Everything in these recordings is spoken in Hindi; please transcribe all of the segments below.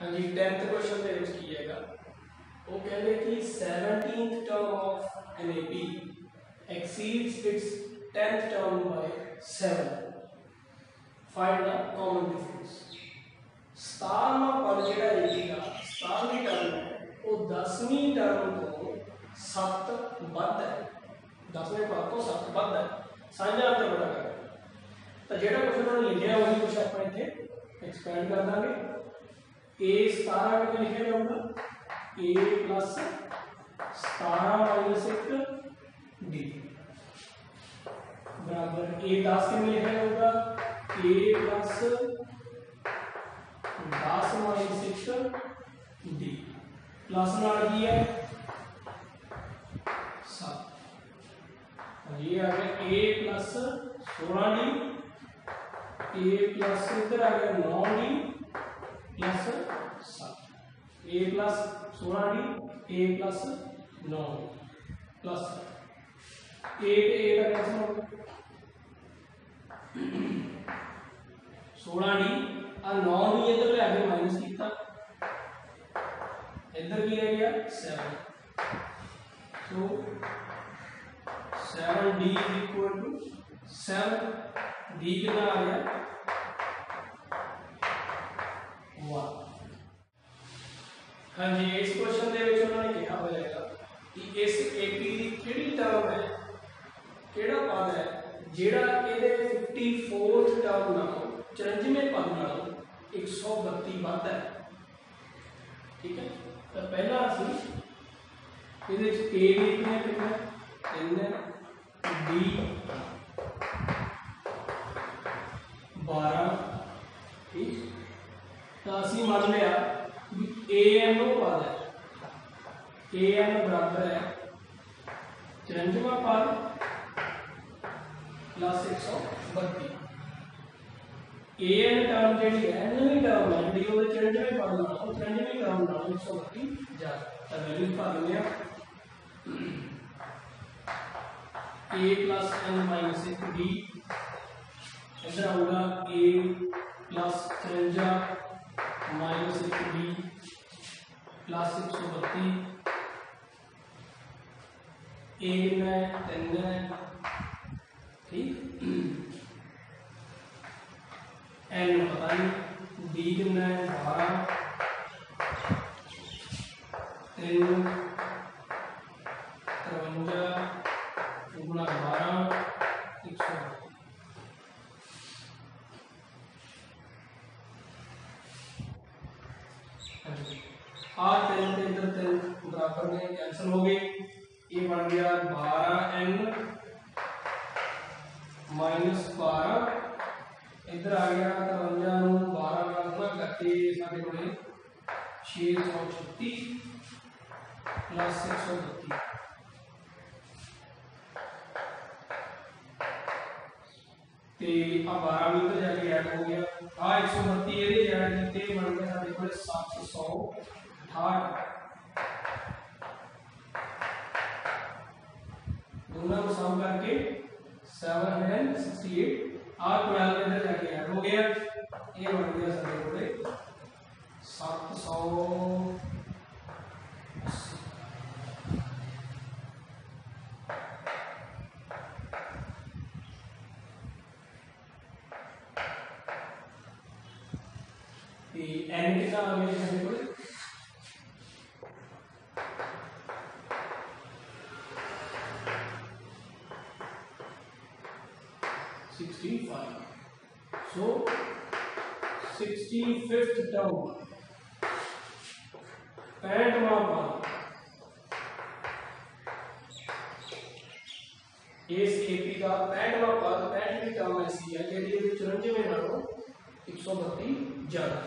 हाँ जी 10th क्वेश्चन ਦੇ ਵਿੱਚ ਕੀ ਹੈਗਾ ਉਹ ਕਹਿੰਦੇ कि 17th term of an AP exceeds its 10th term by 7. Find the common difference. 17वां पद ਜਿਹੜਾ AP ਦਾ 17ਵੀਂ टर्म है ਉਹ 10वीं टर्म ਤੋਂ 7 ਵੱਧ है 10वें पद ਤੋਂ 7 ਵੱਧ है ਸਾਂਝਾ ਅੰਤਰ ਬੜਾ ਕਰ ਤਾਂ ਜਿਹੜਾ ਕੁਝ ਉਹਨਾਂ ਨੇ ਲਿਖਿਆ ਉਹੀ ਕੁਝ ਆਪਾਂ ਇੱਥੇ एक्सपेंड कर देंगे a 17 में लिखा जाऊंगा a प्लस 17 माइनस 1 d बराबर a 10 में लिखा जाऊंगा a plus 10 minus 1 d plus नाल की है 7 ये आ गया a plus 16 d A plus इधर आ गया 9d प्लस 7 ए प्लस 16d ए प्लस 9 प्लस 8 का कैंसिल हो गया 16d और 9d इधर ले आके माइनस किया इधर भी रह गया 7 तो 7d is equal to 7 d कितना आ गया 1। हाँ जी इस क्वेश्चन ਦੇ ਵਿੱਚ ਉਹਨਾਂ ਨੇ ਕਿਹਾ ਹੋਇਆ ਹੈ ਕਿ ਇਸ AP ਦੀ ਕਿਹੜੀ ਟਰਮ ਹੈ ਕਿਹੜਾ ਪਦ ਹੈ ਜਿਹੜਾ ਇਹਦੇ 54th ਟਰਮ ਨਾਲੋਂ 54ਵੇਂ ਪਦ ਨਾਲੋਂ 132 ਵੱਧ ਹੈ ਠੀਕ ਹੈ ਤਾਂ ਪਹਿਲਾਂ ਅਸੀਂ ਇਹਦੇ ਵਿੱਚ A ਲਿਖਣਾ ਕਿੰਨਾ 3 D 12 ठीक तो असी मान लिया कि an वो पद है an बराबर है 54वां पद प्लस 132 an टर्म जी है नवी टर्म है जी 54वें पद नालों 53वें टर्म नालों 132 ज्यादा तो वैल्यू भर लेंगे a plus n minus 1 d इधर आऊगा a plus 53 minus 1 d plus 132 a में 3 ठीक n पता नहीं d कितना है 12 3 53 गुणा 12 132 आर 3 इधर 3 बराबर में कैंसिल हो गए ये बन गया 12n माइनस 12 इधर आ गया 53 12 ਨਾਲ ਗੁਣਾ ਕਰਕੇ ਸਾਡੇ ਕੋਲੇ 636 प्लस 132 ਤੇ ਆ 12 ਵੀ ਇੱਧਰ ਜਾ ਕੇ ਐਡ ਹੋ ਗਿਆ ਆ 132 ਇਹਦੇ ਐਡ ਕੀਤੇ ਬਣ ਗਿਆ ਸਾਡੇ ਕੋਲੇ 768 दोनों को सम करके 768 और 12 इधर जाके ऐड हो गया ये बन गया सारे कोले 780 n कितना आ गया सारे कोले 65 so 65th term 65वां पद इस AP का 65वां पद 65वीं टर्म ऐसी है जेडी 54वें नालों 132 ज्यादा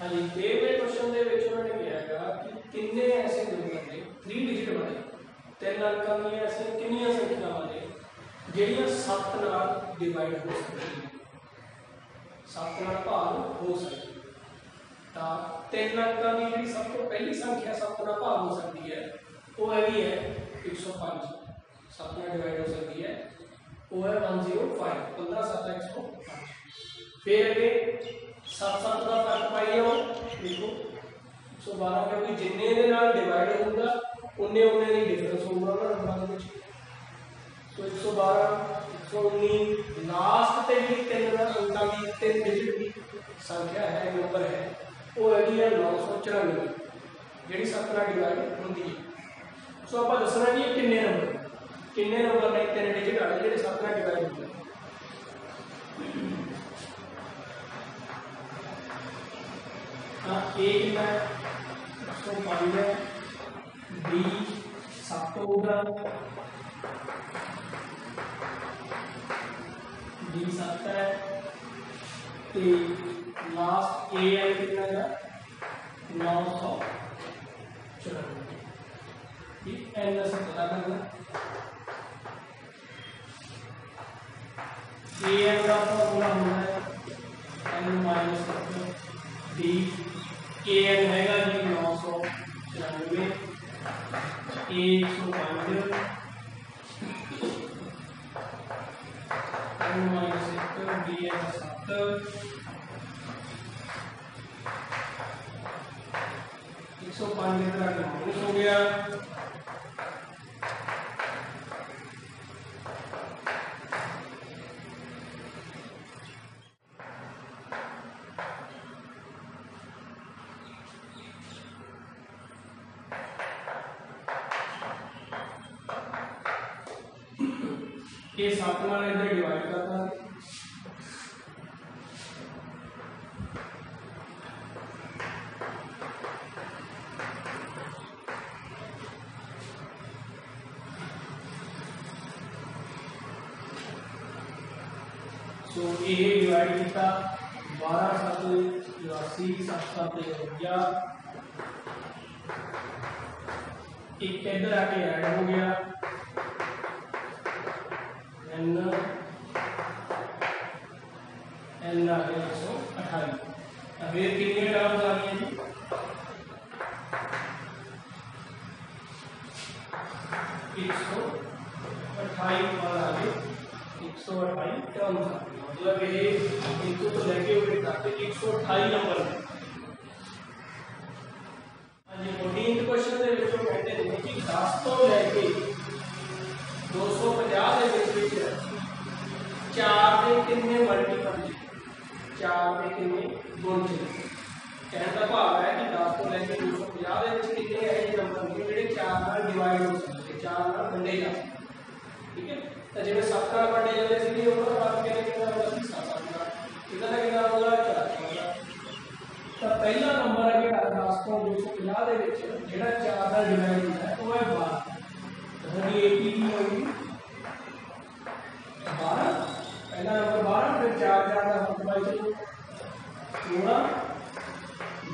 हाँ जी 13वें क्वेश्चन ਦੇ ਵਿੱਚ ਉਹਨਾਂ ਨੇ ਕਿਹਾਗਾ ਕਿ ਕਿੰਨੇ ਐਸੇ ਨੰਬਰ ਨੇ 3 ਡਿਜਿਟ ਵਾਲੇ ਤਿੰਨ ਅੰਕਾਂ ਦੀਆਂ ਐਸੀਆਂ ਕਿੰਨੀਆਂ ਸੰਖਿਆਵਾਂ ਨੇ ਜਿਹੜੀਆਂ 7 ਨਾਲ ਡਿਵਾਈਡ ਹੋ ਸਕਦੀਆਂ 7 ਨਾਲ ਭਾਗ ਹੋ ਸਕਦੀ ਤਾਂ ਤਿੰਨ ਅੰਕਾਂ ਦੀ ਜਿਹੜੀ ਸਭ ਤੋਂ ਪਹਿਲੀ ਸੰਖਿਆ 7 ਨਾਲ ਭਾਗ ਹੋ ਸਕਦੀ ਹੈ ਉਹ ਹੈਗੀ ਹੈ 105 7 ਨਾਲ डिवाइड हो सकती है वो है 105 15 7 105। फिर अगे 7 7 का फर्क पाइए हो देखो 112 क्योंकि जिन्ने दे नाल डिवाइड होगा उन्ने उन्ने दी डिफरेंस होगा ना नंबर दे विच। तो 112 119 लास्ट ते भी तीन अंਕਾਂ की तीन डिजिट की संख्या है नंबर है वो हैगी है 994 ਜਿਹੜੀ 7 ਨਾਲ डिवाइड ਹੁੰਦੀ है। सो ਆਪਾਂ ਦੱਸਣਾ कि किन्ने नंबर ने तीन डिजिट वाले ਜਿਹੜੇ 7 ਨਾਲ डिवाइड ਹੁੰਦੇ ए कितना 105 है बी 7 होगा डी 7 है तो लास्ट ए है कितना है 994 ठीक एन से पता करना ए एन का फॉर्मूला होना है N minus D A N हैगा G 994 105 N minus D N 7 105 के तरह माइनस हो गया ये 7 नाल इधर डिवाइड करता है सो ए डिवाइड किया 12 7 84 7 7 गया एक इधर आके ऐड हो गया एन एन आ गया 128 अब ये कितने टर्म्स आ रही हैं जी 128 और आगे 128 टर्म्स आ रही है मतलब ये इनको तो लेके हुए ताकि 128 नंबर है। हाँ जी 14th क्वेश्चन ਦੇ ਵਿੱਚੋਂ ਕਹਿੰਦੇ ਨੇ ਕਿ 10 ਤੋਂ ਲੈ ਕੇ 250 ਦੇ ਵਿੱਚ 4 ਦੇ ਕਿੰਨੇ ਮਲਟੀਪਲ ਨੇ 4 ਦੇ ਕਿੰਨੇ ਗੁਣ ਨੇ ਕਹਿਣ ਦਾ ਭਾਵ ਹੈ ਕਿ 10 ਤੋਂ ਲੈ ਕੇ 250 ਦੇ ਵਿੱਚ ਕਿੰਨੇ ਇਹ ਨੰਬਰ ਨੇ ਜਿਹੜੇ 4 ਨਾਲ ਡਿਵਾਈਡ ਹੋ ਸਕਦੇ 4 ਨਾਲ ਵੰਡੇ ਜਾ ਸਕਦੇ ਠੀਕ ਹੈ तो जिन्हें 7 ਨਾਲ ਵੰਡੇ ਜਾਂਦੇ ਸੀ ਉਹਨਾਂ ਦਾ ਫਰਕ ਕਿੰਨਾ ਹੋਗਾ ਸੀ 7 ਨਾਲ ਇਹਦਾ ਕਿੰਨਾ ਹੋਗਾ 4 ਹੋਗਾ ਤਾਂ ਪਹਿਲਾ ਨੰਬਰ ਹੈ ਜਿਹੜਾ 10 ਤੋਂ 250 ਦੇ ਵਿੱਚ ਜਿਹੜਾ 4 ਨਾਲ ਡਿਵਾਈਡ ਹੁੰਦਾ ਹੈ ਉਹ ਹੈ 12 तो ये की होगी 12 पहला नंबर 12 फिर 4 4 का मल्टीप्लाई चलो 16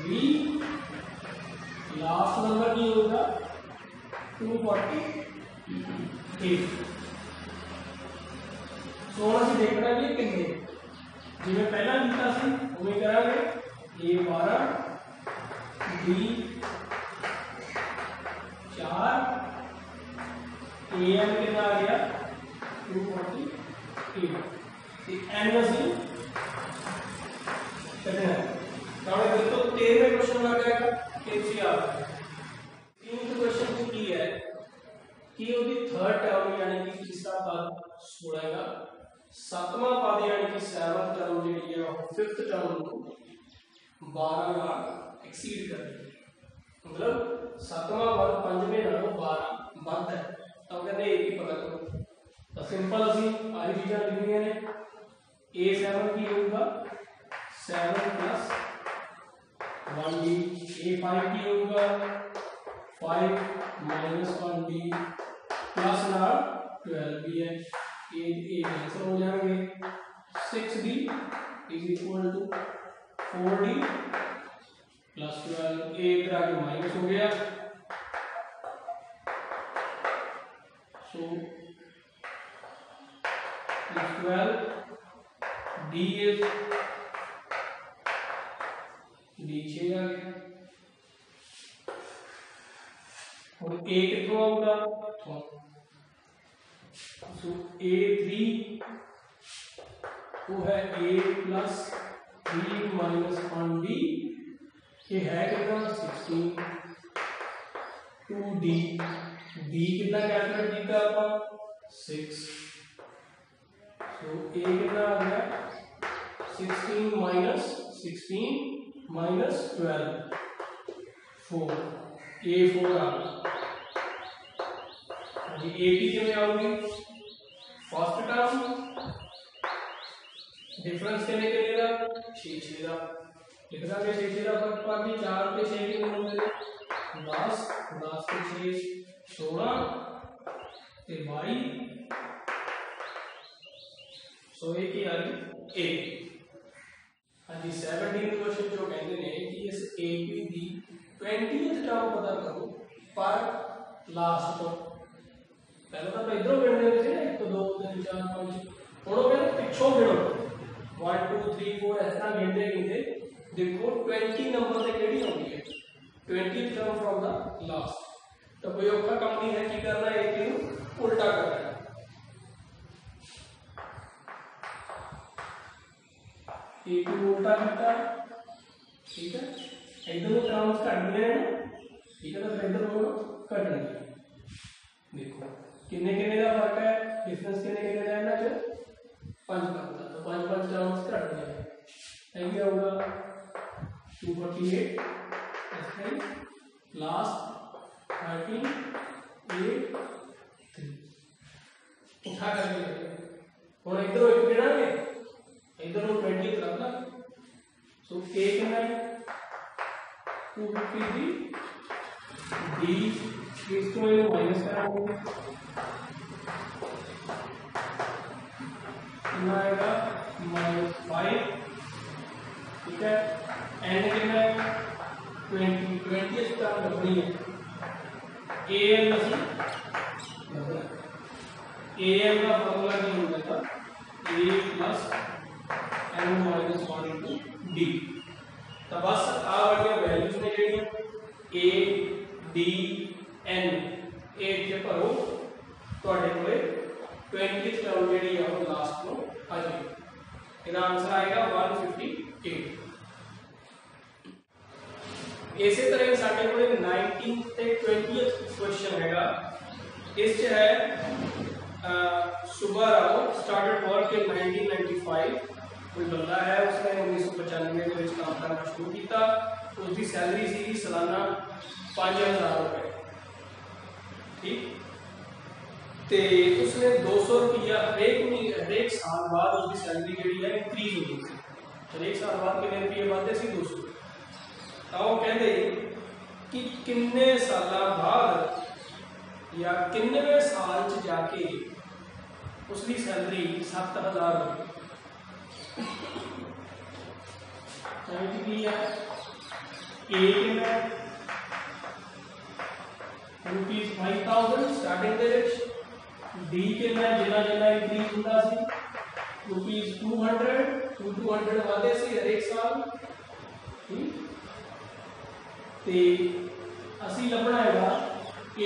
20 लास्ट नंबर की होगा 248 सोना से देखना भी कितने जिन्हें पहला लिखा सी उम्मीद करांगे ये 12 बी 4 ए एम कितना आ गया 248 एन सी कितना है तो देखो 13वें क्वेश्चन आ जाएगा एनसीआर 3th क्वेश्चन की है कि ਉਹਦੀ थर्ड टर्म यानी कि तीसरा पद छोड़ेगा 7वां पद यानी कि 7th टर्म ਜਿਹੜੀ ਹੈ ਉਹ 5th टर्म ਨੂੰ 12 ਨਾਲ एक्सीड कर रही है मतलब 7वां पद 5वें ਨਾਲੋਂ 12 ਵੱਧ ਹੈ ਤਾਂ ਕਹਿੰਦੇ ਇਹ ਕੀ ਪਤਾ ਕਰੋ ਤਾਂ ਸਿੰਪਲ ਅਸੀਂ ਆਹੀ ਚੀਜ਼ਾਂ ਲਿਖਣੀਆਂ ਨੇ a7 ਕੀ ਹੋਊਗਾ 7 1d a5 की होगा 5 1d प्लस ना 12 भी है ये आंसर हो जाएंगे 6d is equal to 4d plus 12 A इधर आगे माइनस हो गया सो 12 d इज नीचे आ गया और ए कितना होगा सो A3 वो है A प्लस 3 माइनस 1D, ये है कितना 16 2D, D कितना कैलकुलेट किया ਆਪਾਂ 6, सो A कितना आ गया 16 माइनस 12 4, A4 आ गया जी। AP कितने आओगी फर्स्ट टर्म डिफरेंस कितने के लिए 6 का लिख दांगे 6 का फर्क पा के 4 पे 6 कितने होंगे 10 पे 6 16 ते 22, सो ये की आ गई A। हाँ जी 17 क्वेश्चन जो कहते हैं कि इस AP दी 20th टर्म पता करो पर लास्ट तो पहले तो इधरों गिनने थे 1 2 3 4 5 थोड़ा कहते पिछों गिनो 1 2 3 4 ऐसा गिनते देखो 20 नंबर से केड़ी होगी है 20th term from the last. तो कोई औखा काम नहीं है कि करना है कि उल्टा करना है। एक उल्टा करता ठीक है इधर टर्म्स काट दिए हैं ठीक है, तो फिर इधर दोनों कट लेंगे। देखो कितने कितने का फर्क है डिफरेंस कितने कितने का है ना 5 का होता तो 5 टर्म्स कट गए है क्या होगा 248 लास्ट 13 8 3 उठा करके और इधरों एक गिनाएंगे इधरों 20 रखना, सो K कितना है 253 D इसको माइनस कराओगे कितना आएगा -5 ठीक है। एंड कितना है 20 टर्म रखनी है AM नहीं AM का फॉर्मूला क्या होता था A plus M minus 1 into D। तो बस आ वाली वैल्यूज ने जेडी A D N ए के भरो ਤੁਹਾਡੇ ਕੋਲੇ 20th टर्म जेडी है वो लास्ट को आ जाएगी। इसका आंसर आएगा 158। इसी तरह साडे कोले 19th ते 20th क्वेश्चन हैगा। इस च है सुबह राव स्टार्टेड वर्क इन 1995। कोई बंदा है उसने 1995 के काम करना शुरू किया। उसकी सैलरी सी सालाना 5000 रुपए ठीक ते उसने 200 रुपया हरेक साल बाद उसकी सैलरी जी है इंक्रीज होगी। हरेक साल बाद कितने रुपये बढ़ते सी 200। तो कहते कि किन्ने साल बाद या किन्नवे साल च जाके उसकी सैलरी 7000 होगी। A कितना ₹5000 स्टार्टिंग दे विच, D कितना जिन्ना जिन्ना इंक्रीज होता सी ₹200 वादे सी हर एक साल ठीक। ते असी लभना हैगा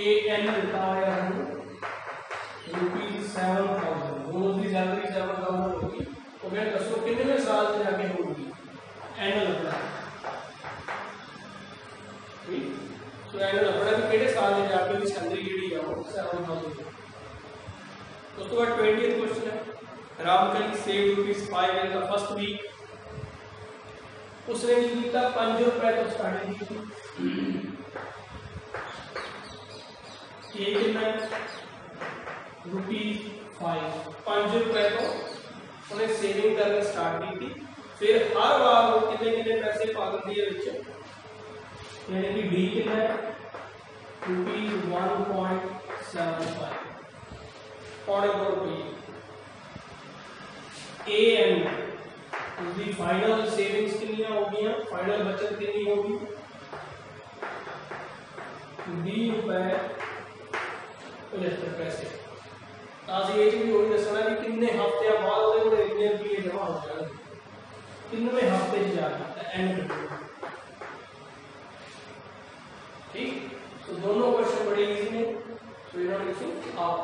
AN दिता होया है ₹7000 दोनों की सैलरी 7000 होगी। तो मैं दसो कितने साल से आगे होगी N लभना ठीक। तो N लभना कि किहड़े साल से जाके उसकी सैलरी जी है वो 7000। उस तो बाद 20th क्वेश्चन है Ramkali save ₹5 in the first week. उसने की किया 5 रुपए तो स्टार्टिंग की ये कितना ₹5 5 रुपए तो उन्हें सेविंग करनी स्टार्ट की थी। फिर हर बार वो कितने पैसे पा देती है विच यानी कि D कितना है ₹1.75 पौने 2 रुपये। AN उसकी फाइनल सेविंग्स कितनी होगी फाइनल बचत कितनी होगी ₹20.75 पैसे। अभी ये भी होगी दसना कि कितने हफ्ते बाद वो इतने रुपये जमा हो जाएंगे कितने हफ्ते जाके एंड ठीक। तो दोनों क्वेश्चन बड़े इजी ने तो इन्होंने आप